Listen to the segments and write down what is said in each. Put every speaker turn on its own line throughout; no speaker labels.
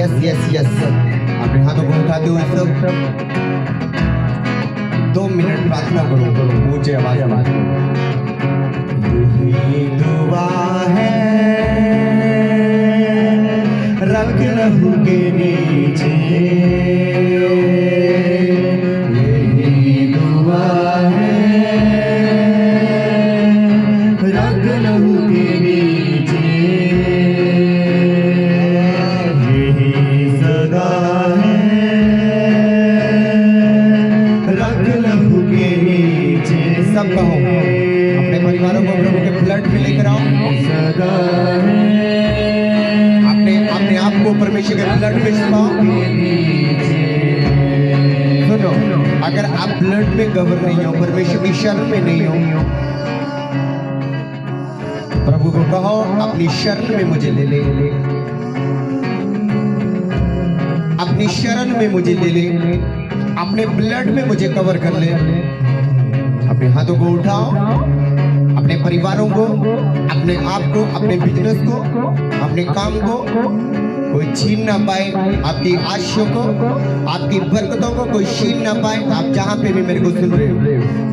Yes yes yes. अपने हाथों को उठाते हुए सब 2 मिनट प्रार्थना करो ऊंचे आवाज में। यही दुआ है रख लहू के नीचे, यही दुआ है रख लहू के नीचे, यही सदा है रख लहू के नीचे। सब कहो अपने परिवारों को प्रभु के ब्लड में लेकर आओ। अपने आप को परमेश्वर के ब्लड में छुपाओ। सुनो, अगर आप ब्लड में गवर नहीं हो, परमेश्वर की शरण में नहीं हो, प्रभु को कहो अपनी शरण में मुझे ले ले, अपनी शरण में मुझे ले ले, अपने ब्लड में मुझे कवर कर ले। अपने हाथों को उठाओ, अपने परिवारों को, अपने आप को, अपने बिजनेस को, अपने काम को कोई छीन ना पाए, आपकी आशीषों को, आपकी बरकतों को कोई छीन ना पाए। आप जहां पे भी मेरे को सुन रहे हो,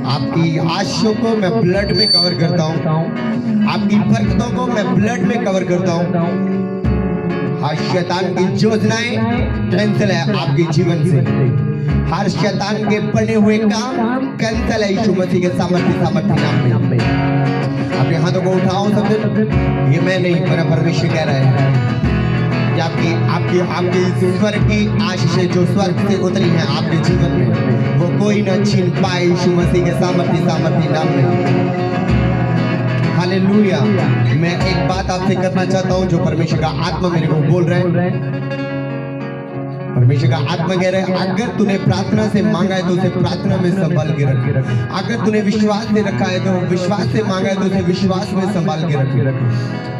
आपकी आशीषों को मैं ब्लड में कवर करता हूं, आपकी बरकतों को मैं ब्लड में कवर करता हूं। हर शैतान की योजनाएं कैंसिल है आपके जीवन से, हर शैतान के बने हुए काम कैंसिल है यीशु मसीह के सामर्थ्य नाम में। अपने हाथों को उठाओ सब। ये मैं नहीं, मेरा परमेश्वर कह रहा है कि आपकी स्वर्ग की आशीषें जो स्वर्ग से उतरी हैं आपके जीवन में, वो कोई न छीन पाए यीशु मसीह के सामर्थ्य नाम में। हालेलुया। मैं एक बात आपसे करना चाहता हूं जो परमेश्वर का आत्मा मेरे को बोल रहा है। परमेश्वर का आत्मा कह रहा है, अगर तूने प्रार्थना से मांगा है तो उसे प्रार्थना में संभाल के रख। अगर तूने विश्वास से रखा है तो विश्वास से मांगा है तो उसे विश्वास में संभाल के रख।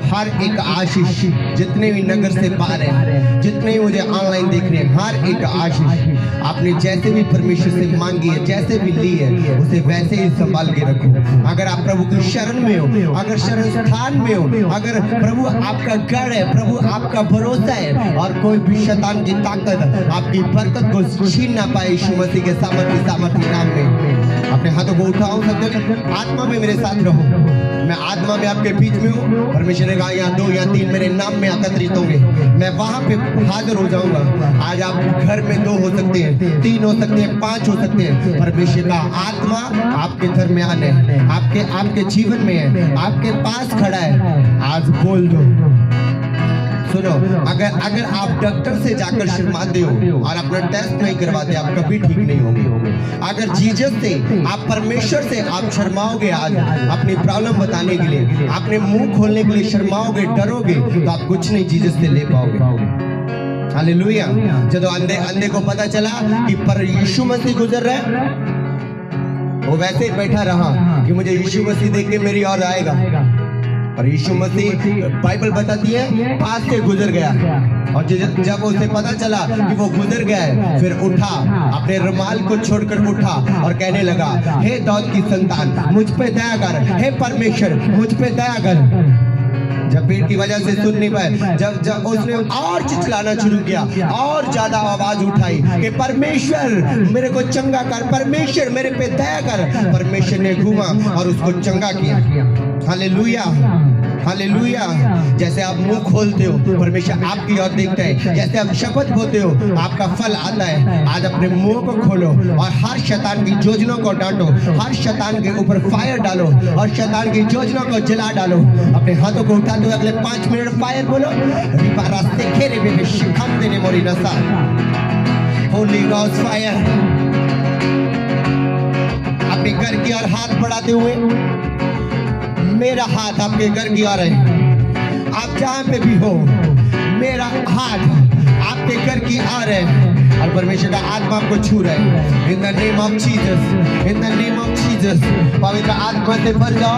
हर एक आशीष, जितने भी नगर से पार है, जितने भी मुझे ऑनलाइन देख रहे हैं, हर एक आशीष आपने जैसे भी परमेश्वर से मांगी है, जैसे भी ली है, उसे वैसे ही संभाल के रखो। अगर आप प्रभु की शरण में हो, अगर शरण स्थान में हो, अगर प्रभु आपका गढ़ है, प्रभु आपका भरोसा है, और कोई भी शैतान की ताकत आपकी बरकत को छीन ना पाए यीशु मसीह के सामर्थ्य नाम में। अपने हाथों को उठाओ सब जगह, आत्मा में मेरे साथ रहो। मैं आत्मा में आपके बीच में हूँ। परमेश्वर ने कहा यहाँ 2 या 3 मेरे नाम में एकत्रित होंगे, मैं वहां पे हाजिर हो जाऊंगा। आज आप घर में 2 हो सकते हैं, 3 हो सकते हैं, 5 हो सकते हैं। परमेश्वर का आत्मा आपके दरमियान है, आपके जीवन में है, आपके पास खड़ा है। आज बोल दो। सुनो, अगर आप डॉक्टर से जाकर शर्माते हो और अपना टेस्ट नहीं करवाते, आप कभी ठीक नहीं होंगे। अगर जीसस से, आप परमेश्वर से आप शर्माओगे, आज अपनी प्रॉब्लम बताने के लिए, अपने मुंह खोलने के लिए शर्माओगे, डरोगे, तो आप कुछ नहीं जीसस से ले पाओगे। हालेलुया। जब अंधे को पता चला कि पर यीशु मसीह गुजर रहा है, वो वैसे ही बैठा रहा कि मुझे यीशु मसीह देख के मेरी और आएगा। और यीशु मसीह, बाइबल बताती है, पास से गुजर गया, और जब उसे पता चला कि वो गुजर गया है, फिर उठा, अपने रुमाल को छोड़कर उठा और कहने लगा, हे दाऊद की संतान, मुझ पे दया कर, हे परमेश्वर मुझ पे दया कर। जब पेट की वजह से सुन नहीं पाए, जब उसने और चिल्लाना शुरू किया, और ज्यादा आवाज उठाई कि परमेश्वर मेरे को चंगा कर, परमेश्वर मेरे पे दया कर। परमेश्वर ने घूमा और उसको चंगा किया। Hallelujah, hallelujah. जैसे आप मुंह खोलते हो, परमेश्वर आपकी ओर देखता है। जैसे आप शपथ बोलते हो, आपका फल आता है। आज अपने मुंह को खोलो और हर शैतान की योजनाओं को डांटो, हर शैतान के ऊपर फायर डालो और शैतान की योजनाओं को जला डालो। अपने हाथों को उठाते हुए अगले 5 मिनट फायर बोलो। Holi God fire. अपने घर की ओर हाथ बढ़ाते हुए, मेरा हाथ आपके घर की ओर है। आप जहां पे भी हो, मेरा हाथ आपके घर की ओर है, और परमेश्वर का आत्मा आपको छू रहा है। In the name of Jesus, in the name of Jesus. पवित्र आत्मा से भर जाओ,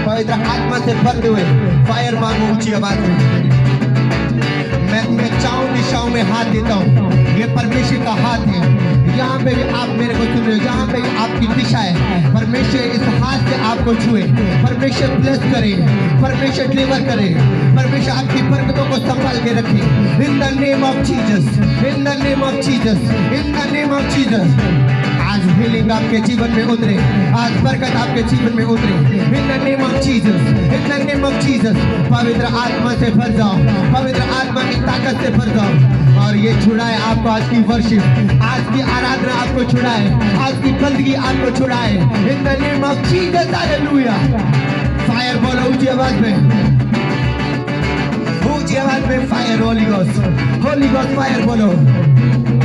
पवित्र आत्मा से भरते हुए फायर मांगो ऊंची आवाज में। मैं 4 दिशाओं में हाथ देता हूँ, ये परमेश्वर का हाथ है। यहाँ पे भी आप मेरे को सुन रहे हो, जहाँ पे भी आपकी दिशा है, परमेश्वर इस हाथ से आपको छुए, परमेश्वर ब्लेस करे, परमेश्वर डिलीवर करे, परमेश्वर आपकी बरकतों को संभाल के रखे in the name of Jesus, in the name of Jesus, in the name of Jesus. आज हीलिंग आपके जीवन में उतरे, आज बरकत आपके जीवन में उतरे in the name of Jesus, in the name of Jesus. पवित्र आत्मा से भर जाओ, पवित्र आत्मा की ताकत से भर जाओ और ये छुड़ाए आपको आज की वर्शिप, आज की आराधना आपको छुड़ाए, आज की बंदगी आपको छुड़ाए in the name of Jesus. Hallelujah. Fire बोलो ऊंची आवाज में, ऊंची आवाज में fire. Holi ghost, Holi ghost fire बोलो,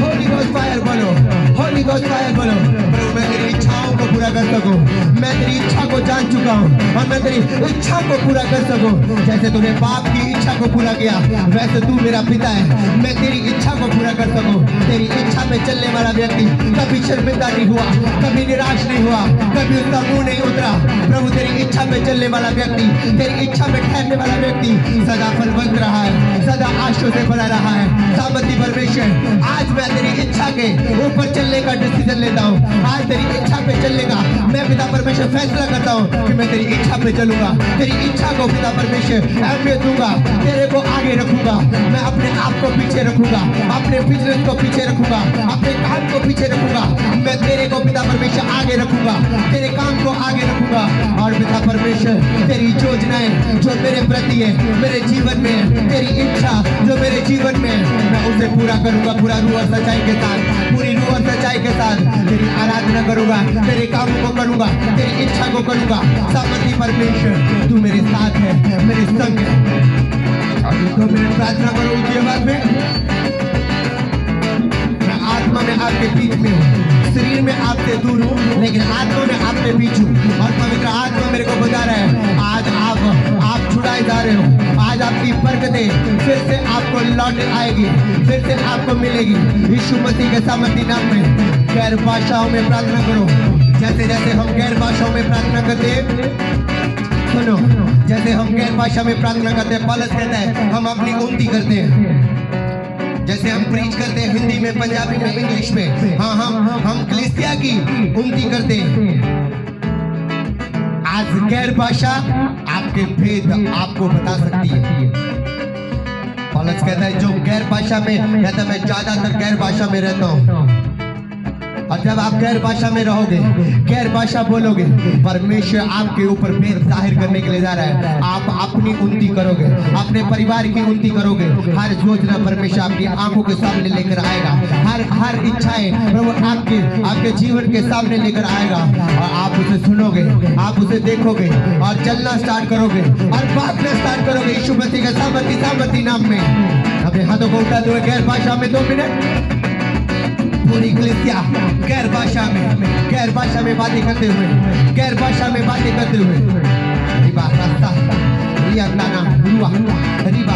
होली गोस्ट फायर बोलो, होली गोस्ट फायर बोलो। प्रभु मैं तेरी इच्छाओं को पूरा कर सकूं, मैं तेरी इच्छा को जान चुका हूं और मैं तेरी इच्छा को पूरा कर सकूं। जैसे तूने बाप की इच्छा को पूरा किया वैसे तू मेरा पिता है, मैं तेरी इच्छा को पूरा कर सकूं। तेरी इच्छा में चलने वाला व्यक्ति कभी शर्मिंदा नहीं हुआ, कभी निराश नहीं हुआ, कभी उसका मुंह नहीं उतरा। प्रभु तेरी इच्छा में चलने वाला व्यक्ति, तेरी इच्छा में ठहरने वाला व्यक्ति सदा फलवंत रहा है, सदा आशों से भरा रहा है। सामर्थी परमेश्वर आज मैं तेरी इच्छा के ऊपर चलने का डिसीजन लेता हूँ, आज तेरी इच्छा पे चलने का मैं पिता परमेश्वर फैसला करता हूँ कि मैं तेरी इच्छा पे चलूंगा, तेरी इच्छा को पिता परमेश्वर अहमियत दूंगा, तेरे को आगे रखूंगा, मैं अपने आप को पीछे रखूंगा, अपने बिजनेस को पीछे रखूंगा, अपने काम को पीछे रखूंगा, मैं तेरे को पिता परमेश्वर आगे रखूंगा, तेरे काम को आगे रखूंगा। और पिता परमेश्वर तेरी योजनाएं जो मेरे प्रति है, मेरे जीवन में तेरी इच्छा जो मेरे जीवन में, मैं उसे पूरा करूंगा, पूरा रूह और सच्चाई के साथ, पूरी रूह और सच्चाई के साथ तेरी आराधना करूंगा, तेरे कामों को करूंगा, तेरी इच्छा को करूंगा। सामर्थी परमेश्वर तू मेरे साथ है, मेरे संग है। और तो मेरी प्रार्थना करो उसी आवाज में, मैं आत्मा में आपके बीच में हूँ, शरीर में आपसे दूर हूँ लेकिन आत्मा में आपके बीच हूँ। और पवित्र आत्मा मेरे को बता रहा है आज आप छुड़ाए जा रहे हो, आज आपकी बरकतें फिर से आपको लौट आएगी, फिर से आपको मिलेगी यीशु मसीह के सामर्थी नाम में। गैर भाषाओं में प्रार्थना करो, जैसे जैसे हम गैर भाषाओं में प्रार्थना करते हैं, सुनो, जैसे हम गैर भाषा में प्रार्थना करते हैं, पौलुस कहता है हम अपनी उन्नति करते हैं। जैसे हम प्रीच करते हैं हिंदी में, पंजाबी में, इंग्लिश में, हाँ हम कलीसिया की उन्नति करते हैं। आज गैर भाषा आपके भेद आपको बता सकती है। पौलुस कहता है जो गैर भाषा में कहता है मैं ज्यादातर गैर भाषा में रहता हूँ। और जब आप गैर भाषा में रहोगे, गैर भाषा बोलोगे, परमेश्वर आपके ऊपर भेद जाहिर करने के लिए जा रहा है। आप अपनी उन्नति करोगे, अपने परिवार की उन्नति करोगे, हर योजना परमेश्वर आपकी आंखों के सामने लेकर आएगा, हर इच्छाएं प्रभु आपके जीवन के सामने लेकर आएगा और आप उसे सुनोगे, आप उसे देखोगे और चलना स्टार्ट करोगे और भागना स्टार्ट करोगे यीशु मसीह के सामर्थी नाम में। अपने हाथों को उठा दो गैर भाषा में 2 मिनट, पूरी कलीसिया गैर भाषा में बातें करते हुए, गैर भाषा में बातें करते हुए, रिबा रास्ता रिया नाना रुआ रिबा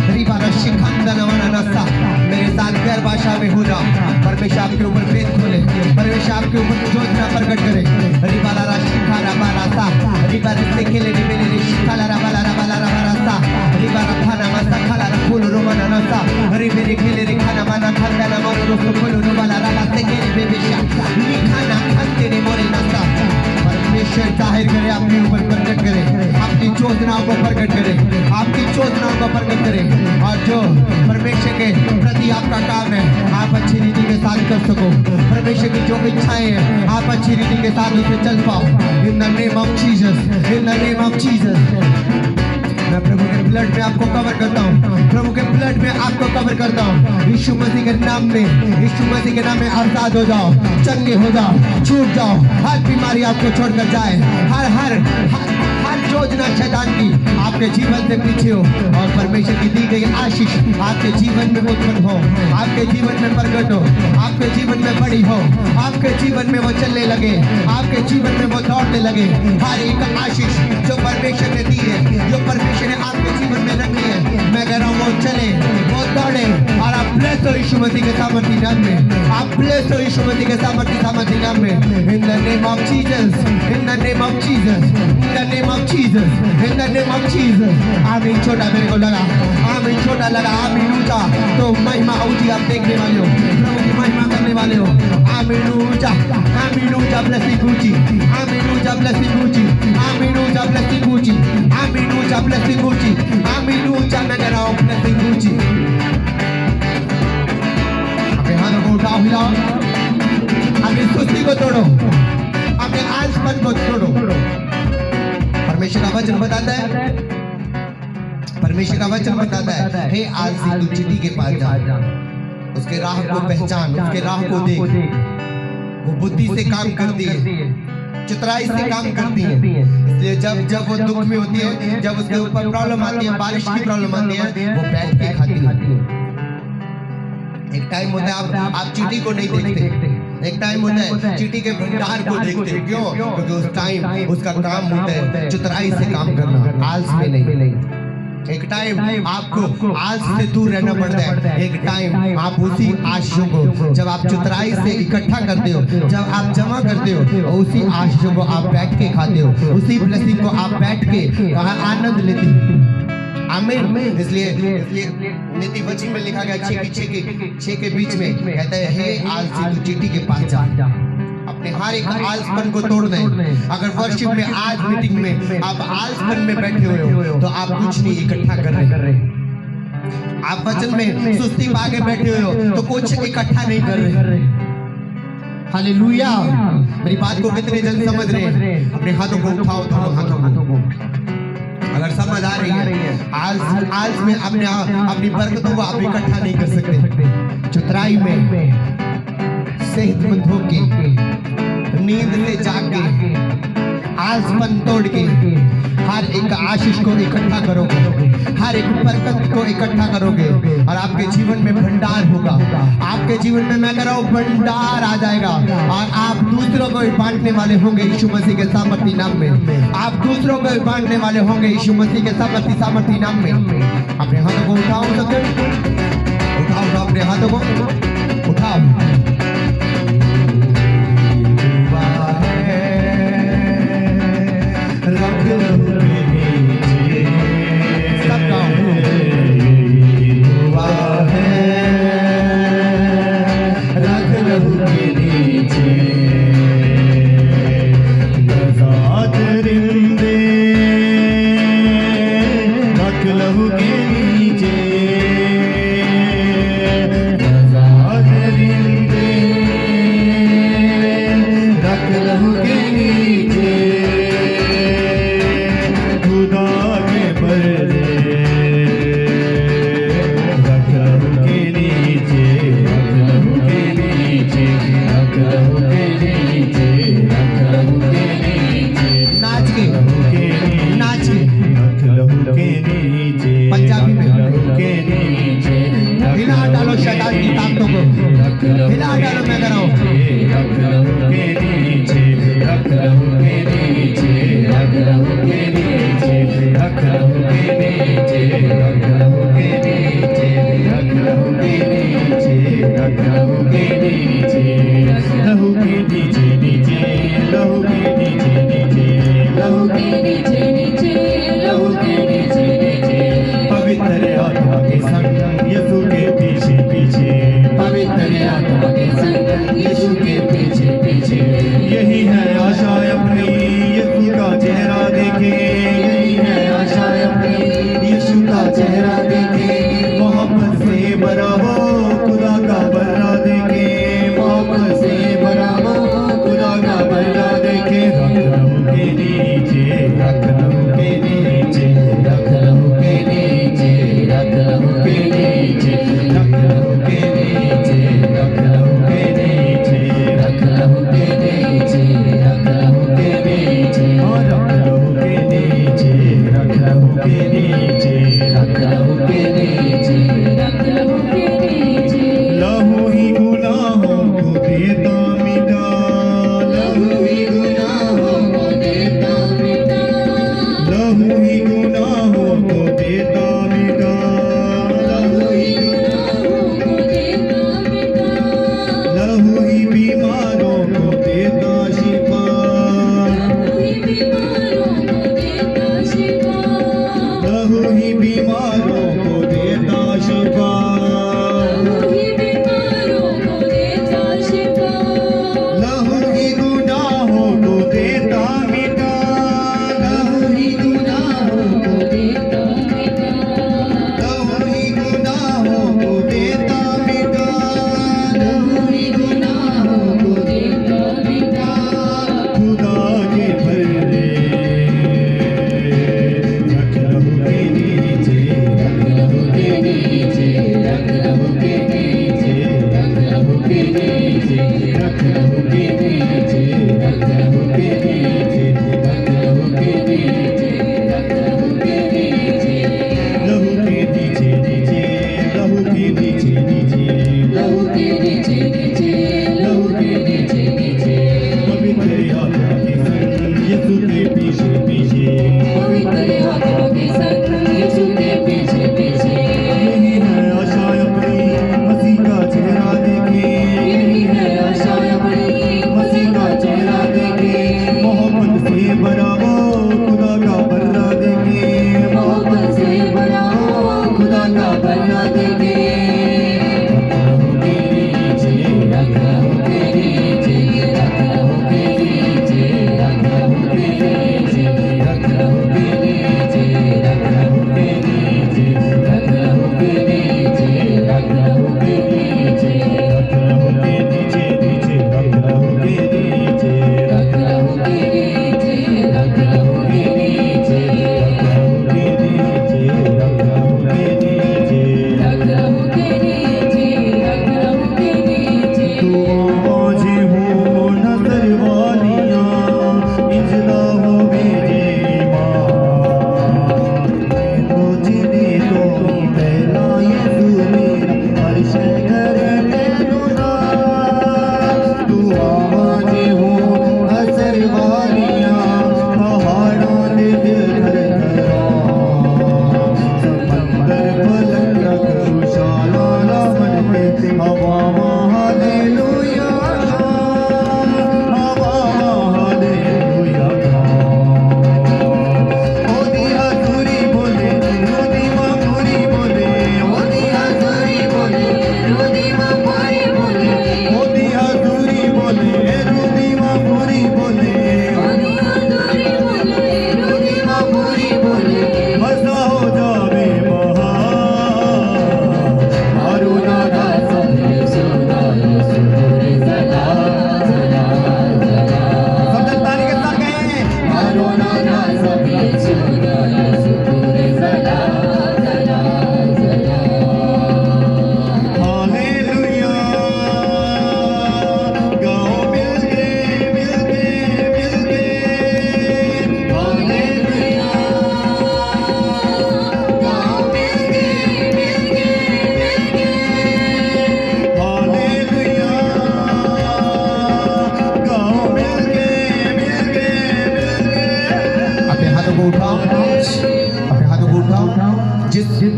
रिबा रशिखंदन वना नसा, मेरे साथ गैर भाषा में हो जाओ। परमेश्वर आपके ऊपर भेद खोले, परमेश्वर आपके ऊपर योजना प्रकट करे। रिबा ला रशिखा रबा रास्ता रिबा रस्ते खेले रे मेरे रे शिखाला रबा रास्ता रिबा रखाना मसा खाला रखोल रोमाना नसा रे मेरे खेले रे खाना माना खाना ना मोरो रोको खोलो रोमाला रास्ते खेले बेबेशा लिखाना खाते रे मोरे नसा। परमेश्वर जाहिर करे, अपने ऊपर प्रकट करे, आपकी योजनाओं को प्रकट करे, आपकी योजनाओं को प्रकट करे। और जो परमेश्वर के प्रति आपका काम है आप अच्छी रीति के साथ कर सको, परमेश्वर की जो इच्छाएं हैं आप अच्छी रीति के साथ उसे चल पाओ। In the name of Jesus, in the name of Jesus. मैं प्रभु के ब्लड में आपको कवर करता हूँ, प्रभु के ब्लड में आपको कवर करता हूँ यीशु मसीह के नाम में। यीशु मसीह के नाम में आजाद हो जाओ, चंगे हो जाओ, छूट जाओ, हर बीमारी आपको छोड़कर जाए, हर योजना शैतान की आपके जीवन से पीछे हो और परमेश्वर की दी गई आशीष आपके जीवन में उत्पन्न हो, आपके जीवन में प्रकट हो, आपके जीवन में बड़ी हो, आपके जीवन में वो चलने लगे, आपके जीवन में वो दौड़ने लगे। हर एक आशीष जो परमेश्वर ने दी है, जो परमेश्वर ने आपके जीवन में रखी है, मैं कह रहा हूँ वो चले, वो दौड़े और आप ब्लेस हो यीशु मसीह के सामर्थी नाम में, आप ब्लेस हो यीशु मसीह के सामर्थी नाम में। In the name of Jesus, in the name of Jesus, in the name of Jesus, in the name of Jesus. आमीन। छोटा मेरे को लगा, आमीन छोटा लगा, आमीन ऊंचा तो महिमा ऊंची आप देखने वाले हो, प्रभु की महिमा करने वाले हो। आमीन ऊंचा, आमीन ऊंचा ब्लेसिंग ऊंची, आमीन ऊंचा ब्लेसिंग ऊंची, आमीन ऊंचा ब्लेसिंग ऊंची, आमीन ऊंचा ब्लेसिंग ऊंची, आमीन ऊंचा। मैं कह रहा हूँ blessing ऊंची। अपने हाथों को उठाओ, हिलाओ, अपनी सुस्ती को तोड़ो, अपने आलसपन को तोड़ो। परमेश्वर का वचन बताता है, परमेश्वर का वचन बताता है, हे आलसी तू चिट्ठी के पास जा, उसके राह को पहचान, उसके राह को देख। वो बुद्धि से काम करती है, चतुराई से काम करती है। इसलिए जब वो दुख में होती है, जब उसके ऊपर प्रॉब्लम आती है, बारिश की प्रॉब्लम आती है, वो बैठ के खाती है। एक टाइम होता है आप चींटी को नहीं देखते, एक टाइम होता है चींटी के भंडार को देखते। क्यों? क्योंकि उस टाइम उसका काम होता है चतुराई से काम करना, आलस में नहीं। एक टाइम आपको आलस से दूर रहना पड़ता है। एक टाइम आप उसी आशीषों को जब आप चतुराई से इकट्ठा करते हो, जब आप जमा करते हो, उसी आशीषों को आप बैठ के खाते हो, उसी ब्लेसिंग को आप बैठ के आनंद लेते हो। आमीन। इसलिए नीति वचन में लिखा गया 6 के बीच में कहता है, हे आलसी तू चिट्ठी के पास जा, अपने हर एक आलसपन को तोड़ दें। अगर वर्शिप में आज मीटिंग में आप आलसपन में बैठे हुए हो तो आप कुछ नहीं इकट्ठा कर रहे। आप वचन में सुस्ती पाके बैठे हुए हो तो कुछ इकट्ठा नहीं कर रहे। हालेलुया। मेरी बात को कितने जन समझ रहे हैं? अपने हाथों को उठाओ, दोनों हाथों को। अगर समझ आ रही है, आलस में अपनी बरकतों को आप इकट्ठा नहीं कर सकते। चतुराई में सेहतमंद होके, नींद से जाग के, आलसपन तोड़ के हर एक आशीष को इकट्ठा करोगे, हर एक बरकत को इकट्ठा करोगे और आपके जीवन में भंडार होगा। आपके जीवन में मैं कह रहा हूँ भंडार आ जाएगा और आप दूसरों को बांटने वाले होंगे यीशु मसीह के सामर्थी नाम में। आप दूसरों को बांटने वाले होंगे यीशु मसीह के सामर्थी नाम में। अपने हाथों को उठाओ, उठाओ अपने हाथों को उठाओ। पंजाबी में हिला डालो शैतान की ताकतों को, हिला डालो। मैं कर रहा हूँ
यही है आशा अपनी यीशु का चेहरा देखे।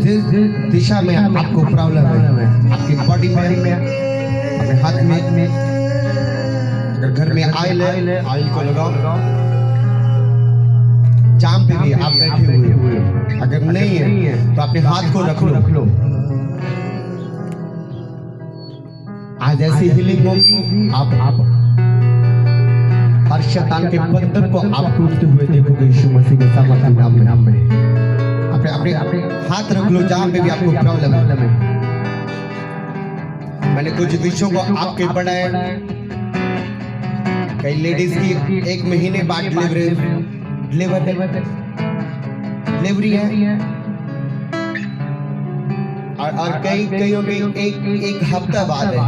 जिस दिशा में आपको प्रॉब्लम है, आपकी बॉडी में, अपने हाथ में, अगर घर में ऑयल है, ऑयल को लगाओ। जहाँ पे भी आप बैठे हुए, अगर नहीं है तो अपने हाथ को रख लो। आज ऐसी हीलिंग होगी, आप हर शैतान के बंधन को आप टूटते हुए देखोगे यीशु मसीह के सामर्थ्य नाम में। अपने हाथ रख लो जहाँ पे भी आपको प्रॉब्लम है। मैंने कुछ विषयों को आपके बढ़ाया। कई लेडीज की 1 महीने बाद डिलीवरी है, और कईयों की एक हफ्ता बाद है।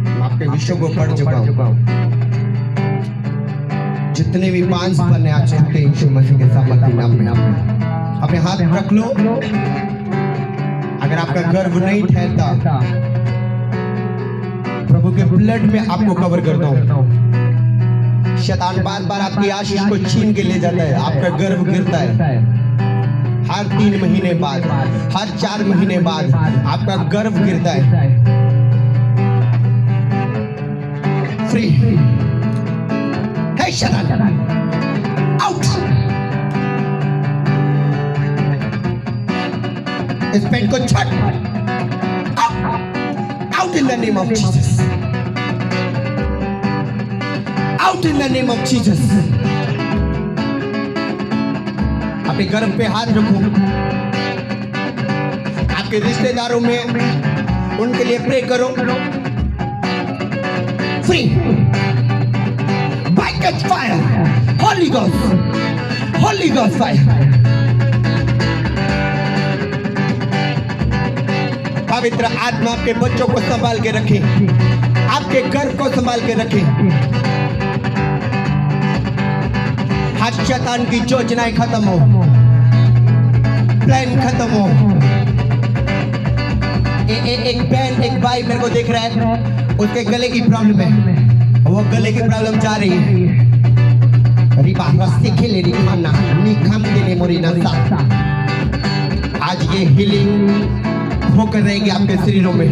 मैं आपके विषयों को पढ़ चुका हूँ। जितने भी 5 पन्ने आज छूटे यीशु मसीह के सामर्थ्य नाम में। अपने हाथ रख लो। अगर आपका गर्भ नहीं ठहरता, प्रभु के ब्लड में आपको कवर करता हूँ। शैतान बार बार आपकी आशीष को छीन के ले जाता है, आपका गर्भ गिरता है। हर 3 महीने बाद, हर 4 महीने बाद आपका गर्भ गिरता है। फ्री है शैतान, आउट। इस पेट को छोड़, out in the name of Jesus, out in the name of Jesus. अपने गर्भ पे हाथ रखो। आपके रिश्तेदारों में उनके लिए प्रे करो। Free by God's fire, Holy Ghost fire। पवित्र आत्मा आपके बच्चों को संभाल के रखे, आपके गर्भ को संभाल के रखे। हर शैतान की योजनाएं खत्म हो, प्लान खत्म हो। एक बहन, एक भाई मेरे को देख रहा है, उसके गले की प्रॉब्लम है, वो गले की प्रॉब्लम जा रही है। रिबा रस्ते खेले रिखाना निखम देने मोरी नसा। आज ये हीलिंग होकर रहेगी आपके शरीरों में,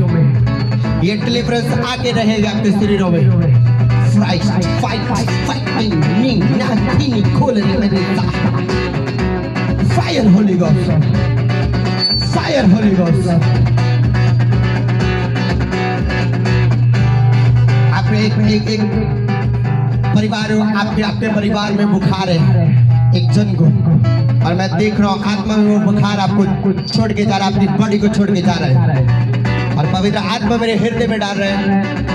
ये डिलीवरेंस आके रहेगा आपके शरीरों में। Fire Holi God, fire Holi God. एक परिवार, आपके परिवार में बुखार है एक जन को, और मैं देख रहा हूँ आत्मा में वो बुखार आपको छोड़ के जा रहा है, अपनी बॉडी को छोड़ के जा रहा है, और पवित्र आत्मा मेरे हृदय में डाल रहे हैं।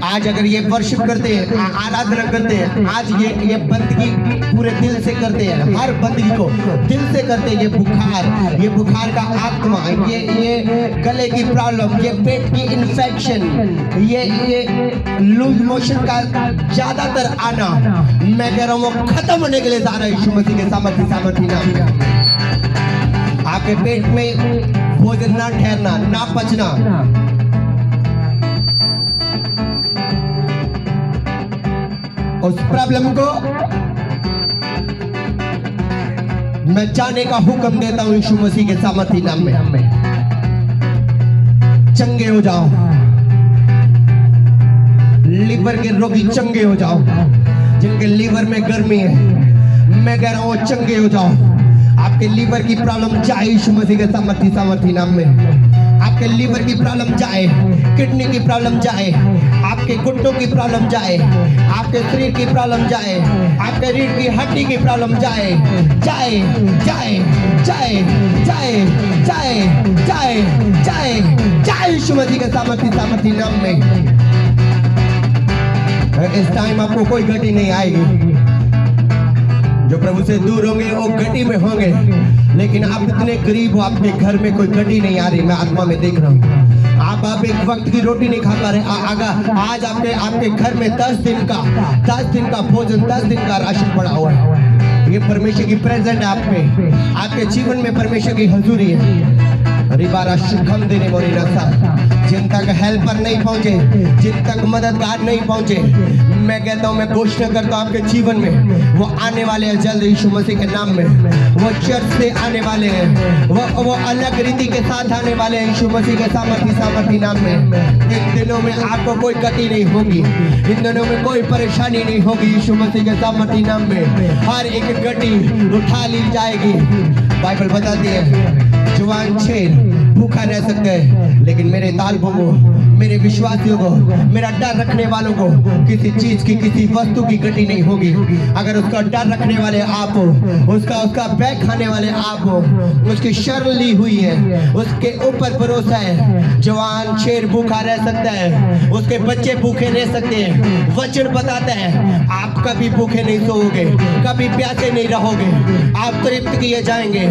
आज अगर ये वर्शिप करते हैं, आराधना करते हैं, आज ये बंदगी पूरे दिल से करते हैं, हर बंदगी को दिल से करते हैं। ये बुखार का आत्मा, ये गले की प्रॉब्लम, ये पेट की इन्फेक्शन, ये लूज मोशन का ज्यादातर आना, मैं कह रहा हूँ वो खत्म होने के लिए जा रहा है यीशु मसीह के सामर्थ्य नाम। आपके पेट में भोजन ना ठहरना, ना पचना, उस प्रॉब्लम को मैं जाने का हुक्म देता हूं यीशु मसीह के सामर्थ्य नाम में। चंगे हो जाओ, लीवर के रोगी चंगे हो जाओ, जिनके लीवर में गर्मी है, मैं कह रहा हूं चंगे हो जाओ। आपके लीवर की प्रॉब्लम जाए यीशु मसीह के सामर्थ्य नाम में। आपके लीवर की प्रॉब्लम जाए, किडनी की प्रॉब्लम जाए, आपके घुटनों की प्रॉब्लम जाए, आपके शरीर की प्रॉब्लम जाए, आपके रीढ़ की हड्डी की प्रॉब्लम जाए, जाए जाए जाए जाए जाए जाए जाए जाए यीशु मसीह के सामर्थ्य नाम में। इस टाइम आपको कोई गति नहीं आएगी। जो प्रभु से दूर होंगे वो गति में होंगे, लेकिन आप इतने गरीब हो, आपके घर में कोई गति नहीं आ रही। मैं आत्मा में देख रहा हूँ आप एक वक्त की रोटी नहीं खा पा रहे। आज आपके घर में 10 दिन का भोजन, 10 दिन का राशन पड़ा हुआ है। ये परमेश्वर की प्रेजेंट है आप पे, आपके जीवन में परमेश्वर की हजूरी है। रिबारा शुभम देने मोरी नसा, जिन तक हेल्पर नहीं पहुंचे, जिन तक मददगार नहीं पहुंचे, मैं कहता हूँ, मैं घोषणा करता हूँ आपके जीवन में वो आने वाले हैं जल्द यीशु मसीह के नाम में। वो चर्च से आने वाले हैं, वो अलग रीति के साथ आने वाले हैं यीशु मसीह के सामर्थी नाम में। इन दिनों में आपको कोई गति नहीं होगी, इन दिनों में कोई परेशानी नहीं होगी यीशु मसीह के सामर्थी नाम में। हर एक गति उठा ली जाएगी। बाइबल बताती है जवान शेर भूखा रह सकता है, लेकिन मेरे तालबों को, मेरे विश्वासियों को, मेरा डर रखने वालों को किसी चीज की, किसी वस्तु की गति नहीं होगी। अगर उसका डर रखने वाले आप हो, उसका बैग खाने वाले आप हो, उसकी शरण ली हुई है, उसके ऊपर भरोसा है। जवान शेर भूखा रह सकता है, उसके बच्चे भूखे रह सकते हैं। वचन बताता है आप कभी भूखे नहीं सोओगे, कभी प्यासे नहीं रहोगे, आप तृप्त किए जाएंगे,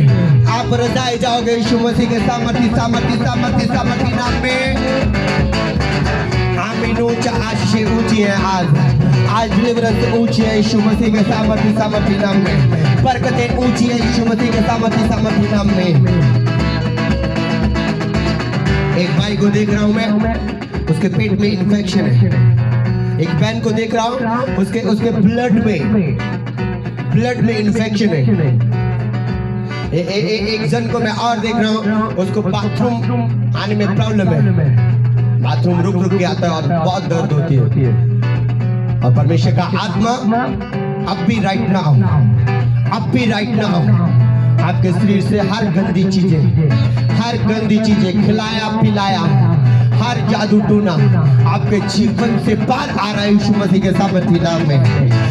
आप रजाए जाओगे यीशु मसीह के सामर्थी नाम में। आमीन। ऊंचा आशीष ऊंची है आज डिलीवरेंस ऊंची है यीशु मसीह के सामर्थी नाम में। बरकतें ऊंची है यीशु मसीह के सामर्थी नाम में। एक भाई को देख रहा हूं मैं, उसके पेट में इन्फेक्शन है। एक बहन को देख रहा हूं, उसके ब्लड में इन्फेक्शन है। एक जन को मैं और देख रहा हूँ, उसको बाथरूम आने में प्रॉब्लम है। बाथरूम रुक के आता है और बहुत दर्द होती है। और परमेश्वर का आत्मा अब भी राइट नाउ आपके शरीर से हर गंदी चीजें खिलाया पिलाया, हर जादू टूना आपके जीवन से बाहर आ रहा है यीशु मसीह के सामर्थी नाम में।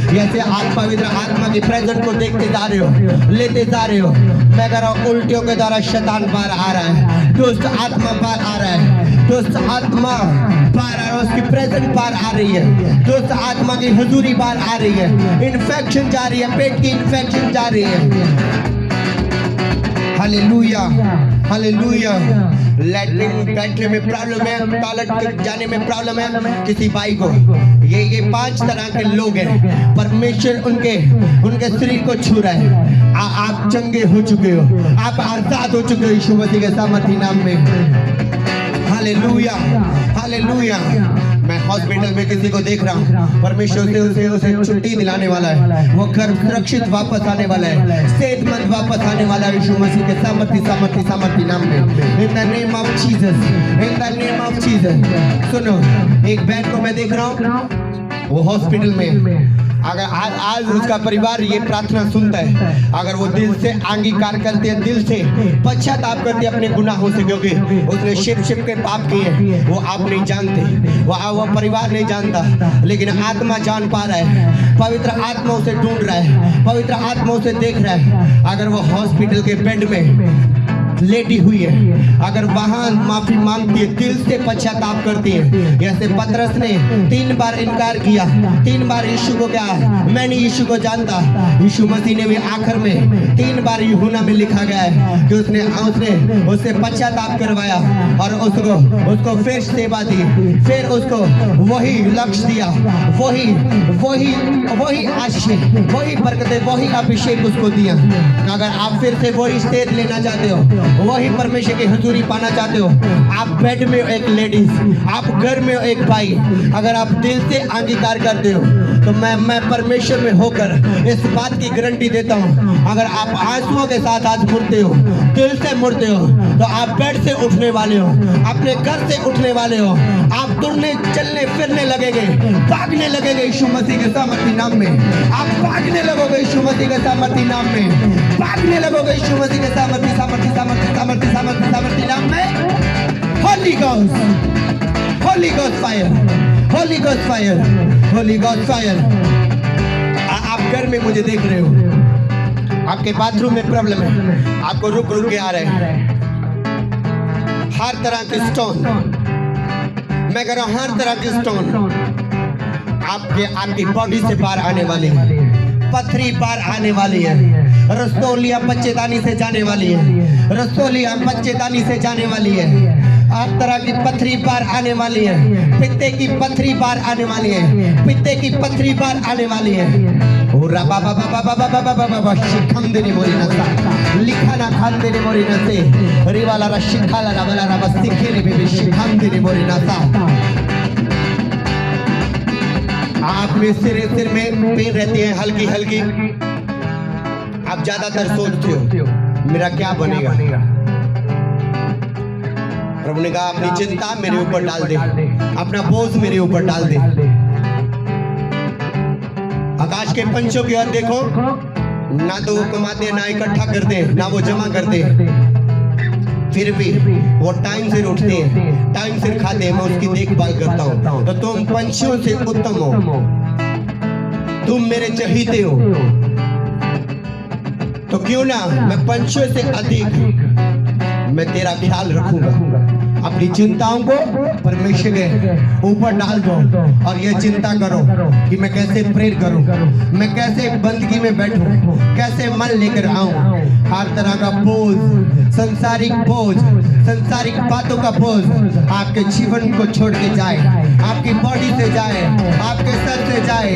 जैसे आप पवित्र आत्मा की प्रेजेंस को देखते जा रहे हो, लेते जा रहे हो, मैं कह रहा हूँ उल्टियों के द्वारा शैतान बाहर आ रहा है, दुष्ट आत्मा बाहर आ रहा है, दुष्ट आत्मा बाहर आ रहा है, उसकी प्रेजेंस बाहर आ रही है, दुष्ट आत्मा की हुजूरी बाहर आ रही है, इन्फेक्शन जा रही है, पेट की इन्फेक्शन जा रही है। Hallelujah hallelujah. लैट्रिन बैठने में प्रॉब्लम है, टॉयलेट जाने में प्रॉब्लम है किसी भाई को। ये 5 तरह के लोग हैं। परमेश्वर उनके शरीर को छू रहा है। आप चंगे हो चुके हो, आप आजाद हो चुके हो यीशु मसीह के सामर्थी नाम में। Hallelujah hallelujah. मैं हॉस्पिटल में किसी को देख रहा हूँ, परमेश्वर से उसे छुट्टी दिलाने वाला है, वो घर सुरक्षित वापस आने वाला है, सेहतमंद वापस आने वाला है यीशु मसीह के सामर्थी नाम में। In the name of Jesus. सुनो, एक बहन को मैं देख रहा हूँ, वो हॉस्पिटल में। अगर आज उसका परिवार ये प्रार्थना सुनता है, अगर वो दिल से अंगीकार करते हैं, दिल से पश्चाताप करते हैं अपने गुनाहों से, क्योंकि उसने छिप के पाप किए, वो आप नहीं जानते, वो परिवार नहीं जानता, लेकिन आत्मा जान पा रहा है, पवित्र आत्मा उसे ढूंढ रहा है, पवित्र आत्मा उसे देख रहा है। अगर वो हॉस्पिटल के बेड में लेटी हुई है, अगर वहां माफी मांगती है, दिल से पश्चाताप करती है, जैसे पतरस ने 3 बार इनकार किया, 3 बार यीशु को क्या, मैं नहीं यीशु को जानता। यीशु मसीह ने भी आखिर में 3 बार यूहन्ना में लिखा गया है कि उससे पश्चाताप करवाया और उसको फिर सेवा दी, फिर उसको वही लक्ष्य दिया, वही आशीष, वही बरकतें, वही अभिषेक उसको दिया। अगर आप फिर से वही स्टेज लेना चाहते हो, वही परमेश्वर की हुजूरी पाना चाहते हो, आप बेड में एक लेडीज, आप घर में एक भाई, अगर आप दिल से अंगीकार करते हो, तो मैं परमेश्वर में होकर इस बात की गारंटी देता हूँ, अगर आप आंसुओं के साथ आज मुड़ते हो, दिल से मुड़ते हो, तो आप बेड से उठने वाले हो, अपने घर से उठने वाले हो, आप दौड़ने चलने फिरने लगेंगे, भागने लगेंगे यीशु मसीह के सामर्थी नाम में। आप भागने लगोगे यीशु मसीह के सामर्थी नाम में, भागने लगोगे यीशु मसीह के सामर्थी नाम में। Holi ghost fire. आप घर में मुझे देख रहे हो, आपके बाथरूम में प्रॉब्लम है, आपको रुक के आ रहे हैं, हर तरह के स्टोन, मैं कह रहा हूं हर तरह के स्टोन आपकी बॉडी से बाहर आने वाले हैं, पथरी बाहर आने वाली है, रसोलिया बच्चेदानी से जाने वाली है, रसोलिया बच्चेदानी से जाने वाली है, हर तरह की पथरी बाहर आने वाली है, पित्ते की पथरी बाहर आने वाली है, पित्ते की पथरी बाहर आने वाली है। ओरा बाबा बाबा बाबा बाबा बाबा शिखम देने मोरी नसा, लिखाना खान देने मोरी नसे, रिवाला रा शिखाला रा बला रा बस्ती खेले बेबी शिखम देने मोरी नसा। आप में सिर में पेन रहती है हल्की हल्की, आप ज्यादातर सोचते हो मेरा क्या बनेगा। प्रभु ने कहा अपनी चिंता मेरे ऊपर डाल दे, अपना बोझ मेरे ऊपर डाल दे। आकाश के पंछियों की ओर देखो, ना तो वो कमाते ना इकट्ठा करते ना वो जमा करते, फिर भी वो टाइम से उठते हैं, टाइम से खाते हैं, मैं उसकी देखभाल करता हूँ। तो तुम पंछियों से उत्तम हो, तुम मेरे चहीते हो, तो क्यों ना मैं पंछियों से अधिक मैं तेरा ख्याल रखूंगा। अपनी चिंताओं को परमेश्वर के ऊपर डाल दो और ये चिंता करो कि मैं कैसे प्रेर करूं, मैं कैसे बंदगी में बैठूं, कैसे मन लेकर आऊं। हर तरह का बोझ, संसारिक बोझ, संसारिक बातों का बोझ आपके जीवन को छोड़ के जाए, आपकी बॉडी से जाए, आपके सर से जाए,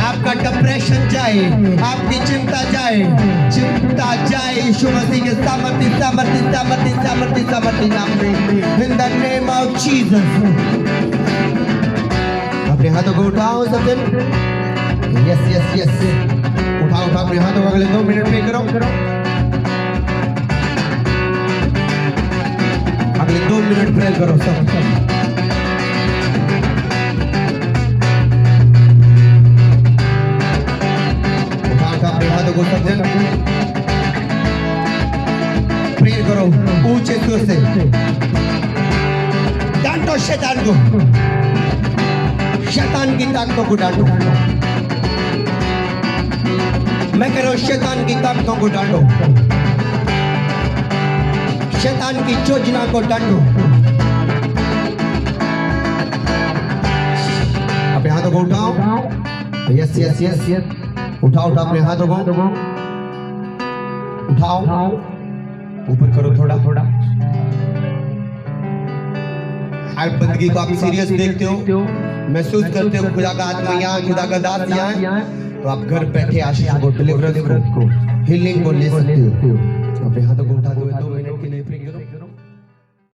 आपका डिप्रेशन जाए, आपकी चिंता जाए, चिंता जाए यीशु मसीह के सामर्थ्य सामर्थ्य सामर्थ्य सामर्थ्य सामर्थ्य नाम में, in the name of Jesus. अपने हाथों को उठाओ सब जन, यस यस यस, उठाओ उठाओ अपने हाथों को, अगले 2 मिनट पे करो, अगले 2 मिनट प्रेयर करो सब। उठाओ अपने हाथों को सब जन, प्रेयर करो ऊंचे सुर से, डांटो शैतान को, शैतान की ताकतों को डांटो। मैं कह रहा हूं शैतान की ताकतों को डांटो, शैतान की योजना को डांटो। अपने हाथों को उठाओ, यस यस यस यस, उठाओ उठाओ अपने हाथों को, उठाओ ऊपर करो थोड़ा थोड़ा। हर बंदगी को आप सीरियस देखते हो, महसूस करते हो खुदा का आत्मा यहाँ, खुदा का दास यहाँ है, तो आप घर बैठे आशीष को, डिलीवरेंस को, हीलिंग को ले सकते हो। अपने हाथों को उठा दो।